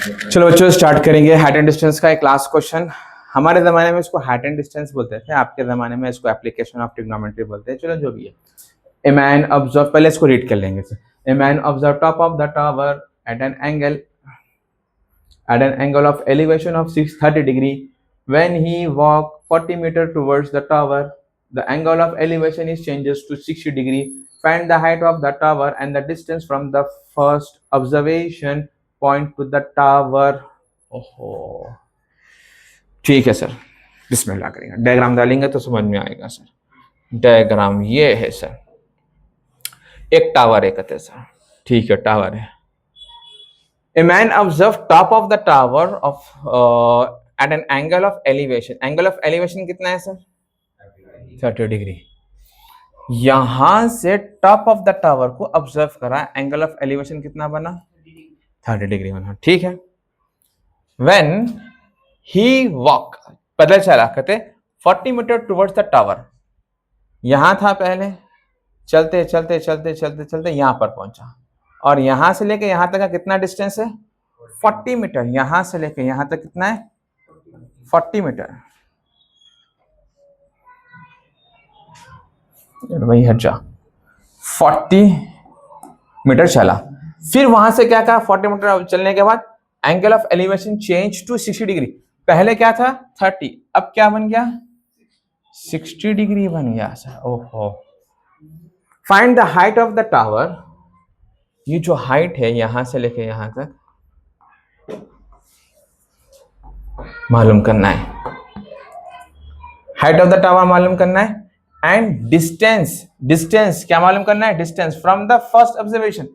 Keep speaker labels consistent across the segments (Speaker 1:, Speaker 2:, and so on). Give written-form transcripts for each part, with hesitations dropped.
Speaker 1: चलो बच्चों स्टार्ट करेंगे हाइट एंड डिस्टेंस का एक लास्ट क्वेश्चन। हमारे जमाने में इसको हाइट एंड डिस्टेंस बोलते थे, आपके जमाने में इसको एप्लीकेशन ऑफ ट्रिग्नोमेट्री बोलते हैं। चलो जो भी है, ए मैन ऑब्जर्व, पहले इसको रीड कर लेंगे। A man observe top of the tower at an angle of elevation of 630 degree. When he walked 40 meter towards the tower, the angle of elevation is changes to 60 degree. Find the height of the tower and the distance from the first observation point to the tower. ओहो, ठीक है sir, बिस्मिल्लाह करेंगे। Diagram डालेंगे तो समझ में आएगा sir. Diagram ये है सर, एक टावर है कहते सर, ठीक है टावर है। A man observed top of the tower of at an angle of elevation. Angle of elevation कितना है सर? 30 डिग्री। यहां से टॉप ऑफ द टावर को ऑब्जर्व करा, एंगल ऑफ एलिवेशन कितना बना? 30 डिग्री बना, ठीक है। When he walk, पता चला कहते 40 मीटर टुवर्ड्स द टावर, यहां था पहले, चलते चलते चलते चलते चलते यहां पर पहुंचा, और यहां से लेके यहां तक का कितना डिस्टेंस है? 40 मीटर। यहां से लेके यहां तक कितना है? 40 मीटर। भाई हट जा, 40 मीटर चला, फिर वहां से क्या कहा? 40 मीटर चलने के बाद angle of elevation change to 60 degree. पहले क्या था? 30, अब क्या बन गया? 60 डिग्री बन गया सर। ओहो। Find the height of the tower, ये जो हाइट है यहां से लेके यहां तक मालूम करना है, हाइट ऑफ द टावर मालूम करना है, एंड डिस्टेंस क्या मालूम करना है? Distance from the first observation,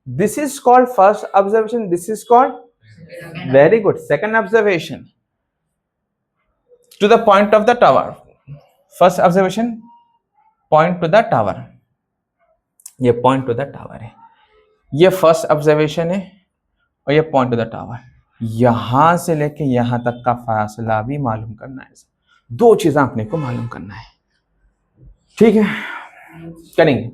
Speaker 1: this is called first observation, this is called very good second observation, to the point of the tower. First observation point to the tower, ये point to the tower है, ये first observation है, और ये point to the tower. यहां से लेके यहां तक का फासला भी मालूम करना है। दो चीजें अपने को मालूम करना है, ठीक है, करेंगे।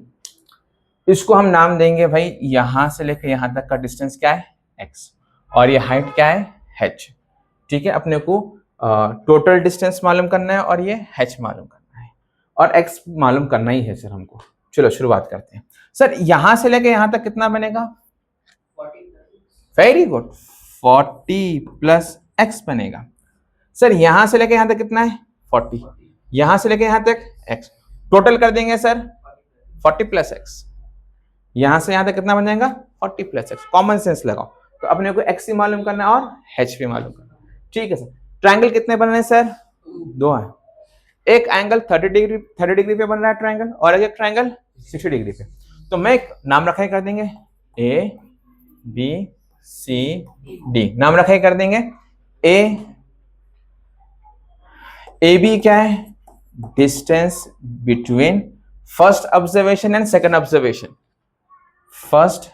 Speaker 1: इसको हम नाम देंगे भाई, यहां से लेके यहां तक का डिस्टेंस क्या है? x, और ये हाइट क्या है? h, ठीक है। अपने को टोटल डिस्टेंस मालूम करना है, और ये h मालूम करना है, और x मालूम करना ही है सर हमको। चलो शुरुआत करते हैं सर। यहां से लेके यहां तक कितना बनेगा? 40। वेरी गुड, 40 प्लस x बनेगा सर। यहां से लेके यहां तक कितना है? 40। यहां से लेके यहां तक x, टोटल कर देंगे सर 40 प्लस x। यहां से यहां तक कितना बन जाएगा? 40 प्लस x। कॉमन सेंस लगाओ, तो अपने को x भी मालूम करना है और h भी मालूम करना है, ठीक है सर। ट्रायंगल कितने बन रहे हैं सर? दो है। एक एंगल 30 डिग्री पे बन रहा है ट्रायंगल, और एक ट्रायंगल 60 डिग्री पे। तो मैं एक नाम रखा ही कर देंगे, ए बी सी डी, नाम रखा ही कर देंगे। ए बी क्या है? Distance between first observation and second observation, first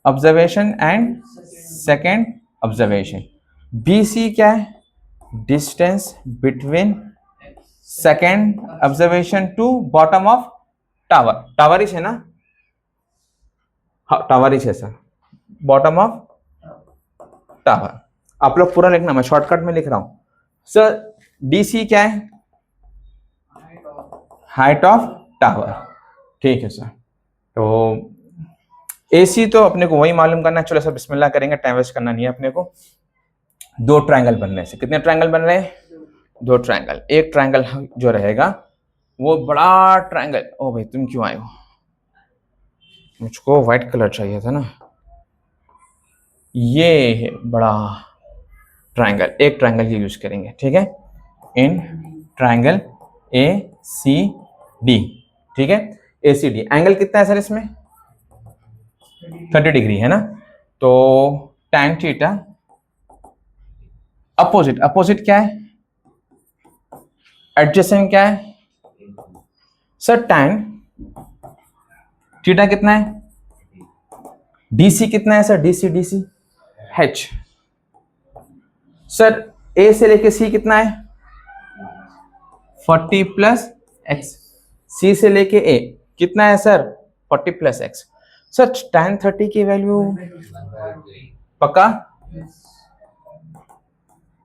Speaker 1: observation and second observation. B C क्या है? Distance between second observation to bottom of tower. टावरिश है ना? हाँ टावरिश है सर, बॉटम ऑफ टावर। आप लोग पूरा लिखना, मैं शॉर्टकट में लिख रहा हूं सर। डीसी क्या है? हाइट ऑफ टावर, ठीक है सर। तो एसी तो अपने को वही मालूम करना है। चलो सर बिस्मिल्लाह करेंगे, टाइम वेस्ट करना नहीं है अपने को। दो ट्रायंगल बन रहे हैं, कितने ट्रायंगल बन रहे हैं? दो ट्रायंगल। एक ट्रायंगल जो रहेगा वो बड़ा ट्रायंगल। ओ भाई तुम क्यों आए हो? मुझको व्हाइट कलर चाहिए था ना। ये है बड़ा ट्रायंगल, एक ट्रायंगल ये यूज करेंगे, ठीक है। In triangle A C D, ठीक है, ए सी डी। एंगल कितना है सर इसमें? 30 डिग्री है ना। तो tan थीटा, अपोजिट क्या है? एडजेसेंट क्या है सर? tan थीटा कितना है? डीसी कितना है sir? DC h sir. A से लेके सी कितना है? 40 प्लस एक्स। सी से लेके ए कितना है sir? 40 plus x. Sir tan 30 की वैल्यू पक्का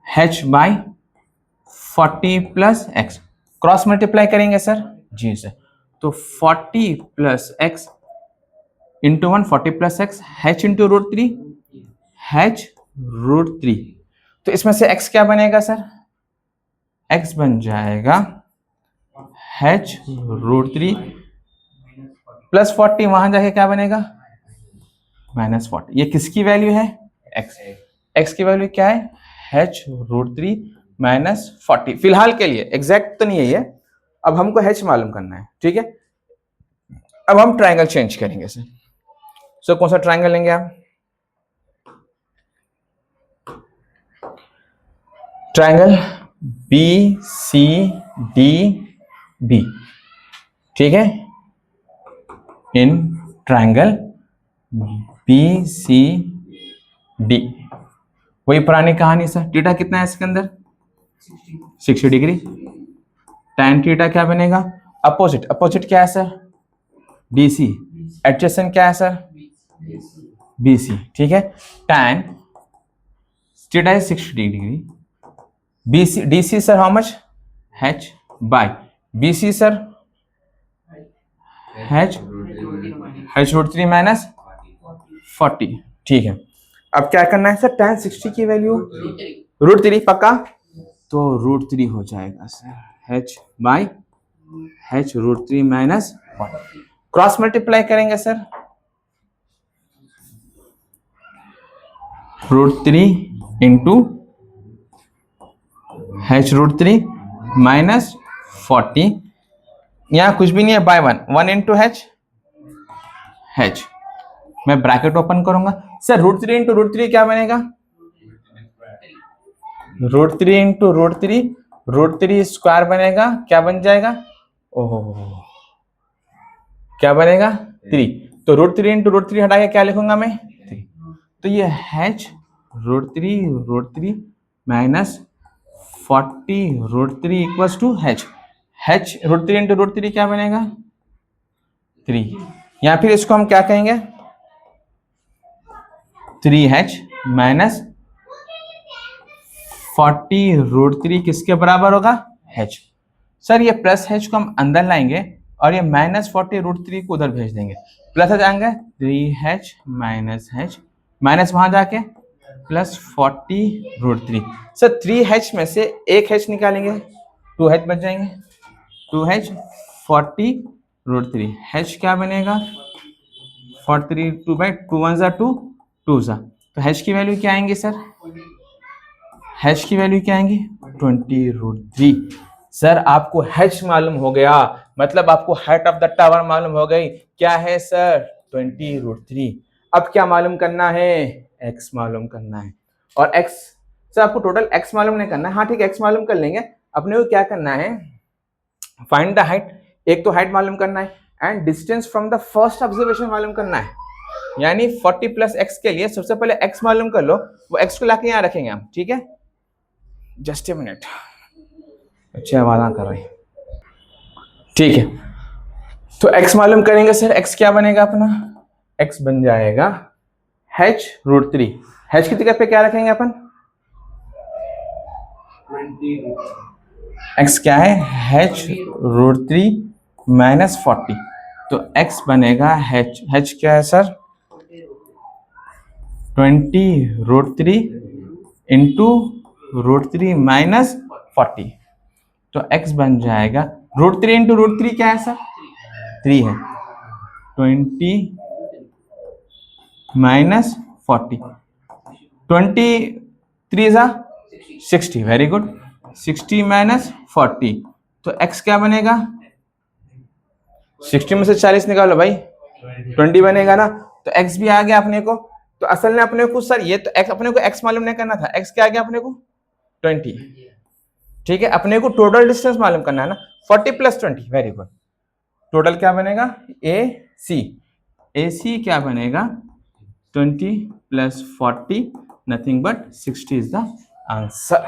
Speaker 1: h by 40 plus x, cross multiply करेंगे सर, जी सर। तो 40 plus x into 1, 40 plus x, h into √3, h √3। तो इसमें से x क्या बनेगा सर? x बन जाएगा h √3 प्लस 40, वहां जाके क्या बनेगा? -40। ये किसकी वैल्यू है? x की वैल्यू क्या है? h √3 -40। फिलहाल के लिए, एग्जैक्ट तो नहीं है ये, अब हमको h मालूम करना है, ठीक है। अब हम ट्रायंगल चेंज करेंगे सर। सो कौन सा ट्रायंगल लेंगे आप? ट्रायंगल BCDB, ठीक है। इन ट्रायंगल BCD, वही पुरानी कहानी सर। थीटा कितना है इसके अंदर? 60 डिग्री। tan थीटा क्या बनेगा? अपोजिट, अपोजिट क्या है सर? BC। एडजेसेंट क्या है सर? BC, ठीक है। tan theta is 60 degree, BC DC sir how much? h by BC sir h √3 minus 40, ठीक है। अब क्या करना है सर? tan 60 की वैल्यू √3 पक्का, तो √3 हो जाएगा sir h by h √3 minus 40। Cross multiply करेंगे सर, √3 इंटू h √3 माइनस 40, यहाँ कुछ भी नहीं है, बाय 1 इंटू h, मैं ब्रैकेट ओपन करूंगा सर। √3 इंटू √3 क्या बनेगा? √3 इंटू √3 स्क्वायर बनेगा, क्या बन जाएगा? ओहो, क्या बनेगा? 3। तो √3 इंटू √3 हटा के क्या लिखूंगा मैं? 3। तो ये h √3 minus 40 √3 equals to h √3 into √3 क्या बनेगा? 3। या फिर इसको हम क्या कहेंगे? 3h माइनस 40 √3 किसके बराबर होगा? h। सर ये प्लस h को हम अंदर लाएंगे और ये -40 √3 को उधर भेज देंगे, प्लस आ जाएंगे 3h माइनस h, माइनस वहां जाके प्लस 40 √3। सर 3h में से एक h निकालेंगे, 2h बच जाएंगे, 2h 40 √3, h क्या बनेगा? 43, 2 बाई 2 1 जा 2, 2 जा, तो h की वैल्यू क्या आएंगी सर? h की वैल्यू क्या आएंगी? 20 √3। सर आपको h मालूम हो गया, मतलब आपको हाइट ऑफ द टावर मालूम हो गई। क्या है सर? 20 √3। अब क्या मालूम करना है? x मालूम करना है। और x सर आपको टोटल x मालूम नहीं करना है, हाँ ठीक है x मालूम कर लेंगे। अपने को क्या करना है? फाइंड द हाइट, एक तो हाइट मालूम करना है and distance from the first observation मालूम करना है। यानी 40 प्लस x के लिए सबसे पहले x मालूम कर लो, वो x को लाके यहाँ रखेंगे हम, ठीक है। जस्ट ए मिनट, अच्छी आवाज कर रही, ठीक है। तो x मालूम करेंगे सर, x क्या बनेगा अपना? x बन जाएगा h √3, h की जगह पे क्या रखेंगे अपन? x क्या है? h √3 माइनस 40, तो x बनेगा h क्या है सर? 20 √3 इंटू √3 माइनस 40, तो x बन जाएगा √3 इंटू √3 क्या है सर? 3 है, 20 माइनस 40, 23 जा 60, वेरी गुड, 60 माइनस 40, तो x क्या बनेगा? 60 में से 40 निकालो भाई, 20 बनेगा ना, तो x भी आ गया अपने को। तो असल में अपने को सर ये तो x, अपने को x मालूम नहीं करना था, x क्या आ गया अपने को? 20, ठीक है। अपने को टोटल डिस्टेंस मालूम करना है ना, 40 प्लस 20, वेरी गुड। टोटल क्या बनेगा? AC क्या बनेगा? 20 plus 40, nothing but 60 is the answer.